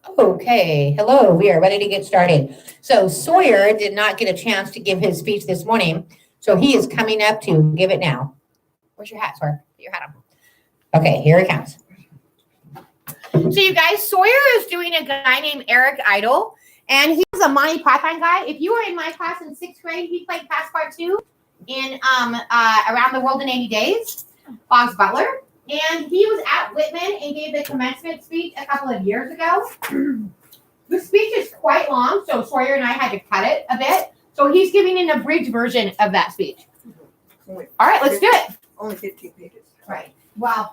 Okay, hello, we are ready to get started. So Sawyer did not get a chance to give his speech this morning, so he is coming up to give it now. Where's your hat, Sawyer? Put your hat on. Okay, here it comes. So you guys, Sawyer is doing a guy named Eric Idle, and he's a Monty Python guy. If you were in my class in sixth grade, he played Passepartout in Around the World in 80 Days, Boggs Butler. And he was at Whitman and gave the commencement speech a couple of years ago. The speech is quite long, so Sawyer and I had to cut it a bit. So he's giving an abridged version of that speech. All right, let's do it. Only 15 pages. Right. Well.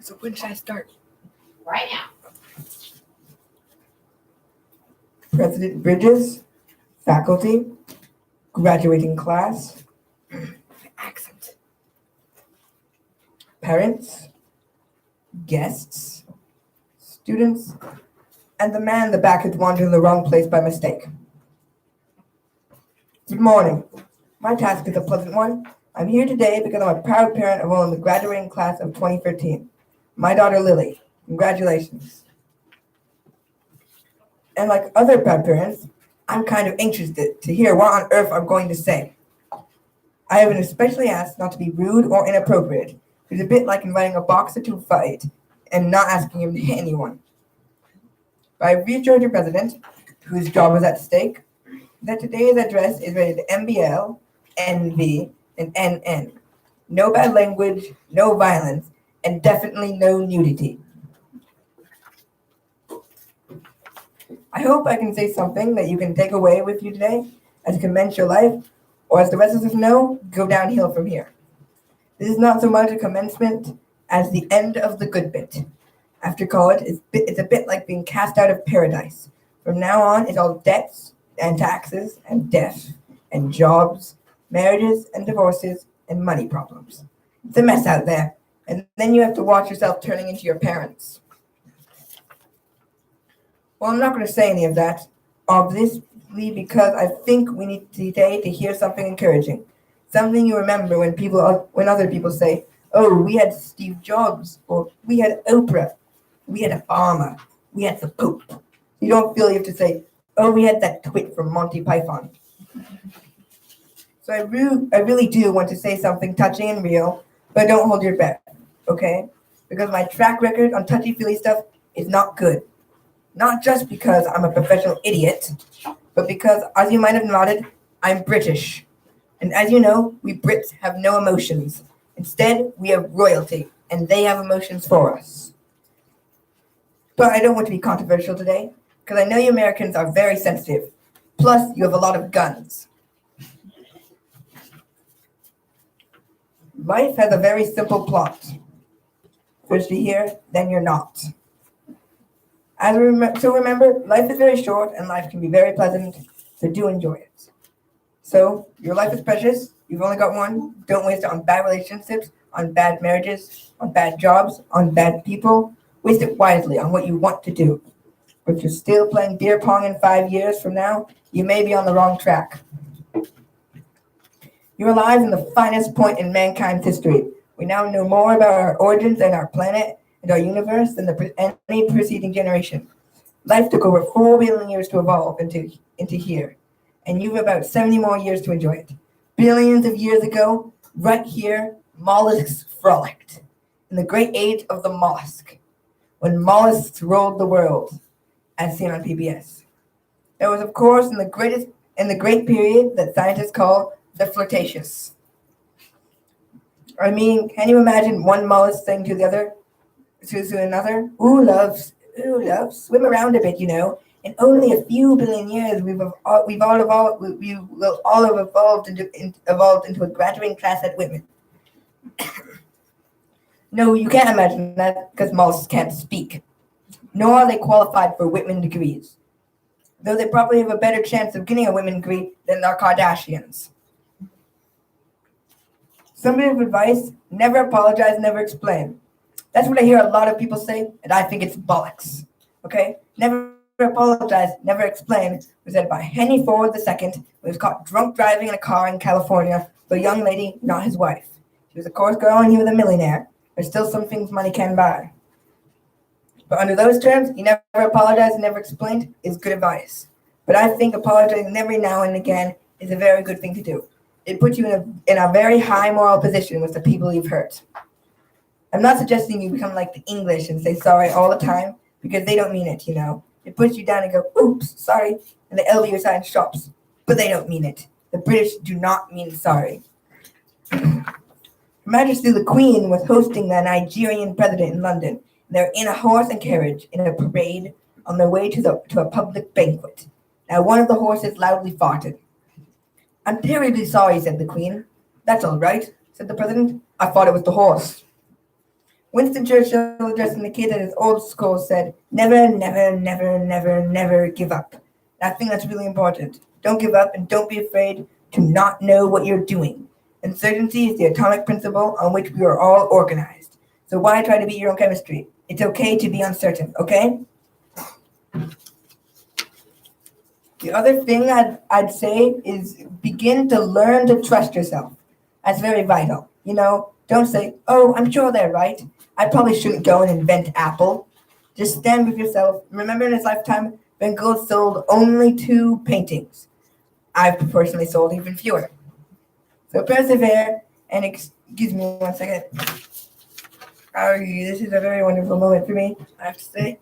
So when should I start? Right now. President Bridges, faculty, graduating class, accent, parents, guests, students, and the man in the back who's wandered in the wrong place by mistake. Good morning. My task is a pleasant one. I'm here today because I'm a proud parent of one of the graduating class of 2013. My daughter Lily. Congratulations. And like other proud parents, I'm kind of interested to hear what on earth I'm going to say. I have been especially asked not to be rude or inappropriate. It's a bit like inviting a boxer to a fight and not asking him to hit anyone. But I reassured your president, whose job is at stake, that today's address is rated MBL, NV, and NN. No bad language, no violence, and definitely no nudity. I hope I can say something that you can take away with you today as commence your life, or as the rest of us know, go downhill from here. This is not so much a commencement as the end of the good bit. After college, it's a bit like being cast out of paradise. From now on, it's all debts and taxes and death and jobs, marriages and divorces and money problems. It's a mess out there, and then you have to watch yourself turning into your parents. Well, I'm not going to say any of that, obviously, because I think we need today to hear something encouraging, something you remember when other people say, "Oh, we had Steve Jobs," or "We had Oprah," "We had Obama," "We had the Pope." You don't feel you have to say, "Oh, we had that twit from Monty Python." So I really do want to say something touching and real, but don't hold your breath, okay? Because my track record on touchy-feely stuff is not good. Not just because I'm a professional idiot, but because, as you might have noted, I'm British. And as you know, we Brits have no emotions. Instead, we have royalty, and they have emotions for us. But I don't want to be controversial today, because I know you Americans are very sensitive. Plus, you have a lot of guns. Life has a very simple plot. First you're here, then you're not. So remember, life is very short and life can be very pleasant, so do enjoy it. So, your life is precious, you've only got one, don't waste it on bad relationships, on bad marriages, on bad jobs, on bad people. Waste it wisely on what you want to do. But if you're still playing beer pong in 5 years from now, you may be on the wrong track. You're alive in the finest point in mankind's history. We now know more about our origins and our planet and our universe than any preceding generation. Life took over 4 billion years to evolve into here, and you've about 70 more years to enjoy it. Billions of years ago, right here, mollusks frolicked. In the great age of the mollusk, when mollusks ruled the world, as seen on PBS. That was, of course, in the great period that scientists call the Flirtatious. I mean, can you imagine one mollusk saying to another, "Ooh, love, swim around a bit, you know. In only a few billion years, we will all have evolved into a graduating class at Whitman." No, you can't imagine that because mollusks can't speak, nor are they qualified for Whitman degrees, though they probably have a better chance of getting a Whitman degree than our Kardashians. Some bit of advice: never apologize, never explain. That's what I hear a lot of people say, and I think it's bollocks. Okay? Never apologize, never explain was said by Henry Ford II, who was caught drunk driving in a car in California with a young lady, not his wife. She was a course girl and he was a millionaire. There's still some things money can buy. But under those terms, he never apologized and never explained is good advice. But I think apologizing every now and again is a very good thing to do. It puts you in a very high moral position with the people you've hurt. I'm not suggesting you become like the English and say sorry all the time because they don't mean it, you know. It puts you down and go, oops, sorry, and they elbow your side in shops. But they don't mean it. The British do not mean sorry. Her Majesty the Queen was hosting the Nigerian president in London. They're in a horse and carriage in a parade on their way to a public banquet. Now one of the horses loudly farted. I'm terribly sorry, said the Queen. That's all right, said the president. I thought it was the horse. Winston Churchill, addressing the kids at his old school, said, never, never, never, never, never give up. I think that's really important. Don't give up and don't be afraid to not know what you're doing. Uncertainty is the atomic principle on which we are all organized. So why try to beat your own chemistry? It's okay to be uncertain, okay? The other thing I'd say is begin to learn to trust yourself. That's very vital. You know, don't say, oh, I'm sure they're right. I probably shouldn't go and invent Apple. Just stand with yourself. Remember in his lifetime, Van Gogh sold only 2 paintings. I've personally sold even fewer. So persevere and excuse me 1 second. Oh, this is a very wonderful moment for me, I have to say.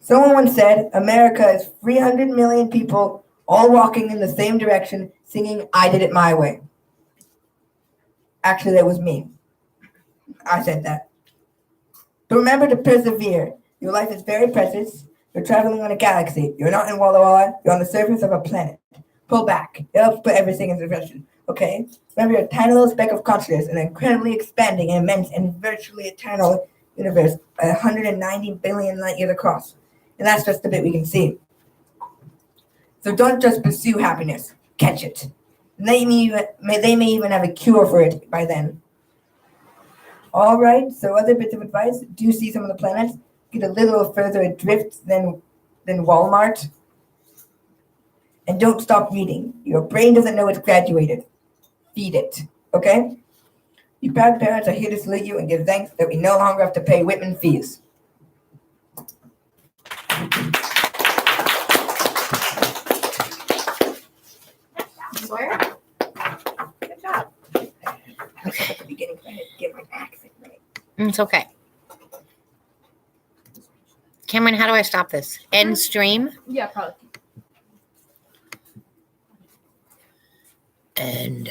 Someone once said, America is 300 million people all walking in the same direction, singing, I did it my way. Actually, that was me. I said that. But remember to persevere. Your life is very precious. You're traveling on a galaxy. You're not in Walla Walla. You're on the surface of a planet. Pull back. It helps put everything into perspective. Okay? Remember, you're a tiny little speck of consciousness in an incredibly expanding, immense, and virtually eternal universe, 190 billion light years across. And that's just the bit we can see. So don't just pursue happiness. Catch it. They may even have a cure for it by then. All right, so other bits of advice. Do see some of the planets. Get a little further adrift than Walmart. And don't stop reading. Your brain doesn't know it's graduated. Feed it, okay? You proud parents are here to salute you and give thanks that we no longer have to pay Whitman fees. Sawyer? Good job. Okay. At the beginning, I had to get my accent right. It's okay. Cameron, how do I stop this? End stream? Yeah, probably. And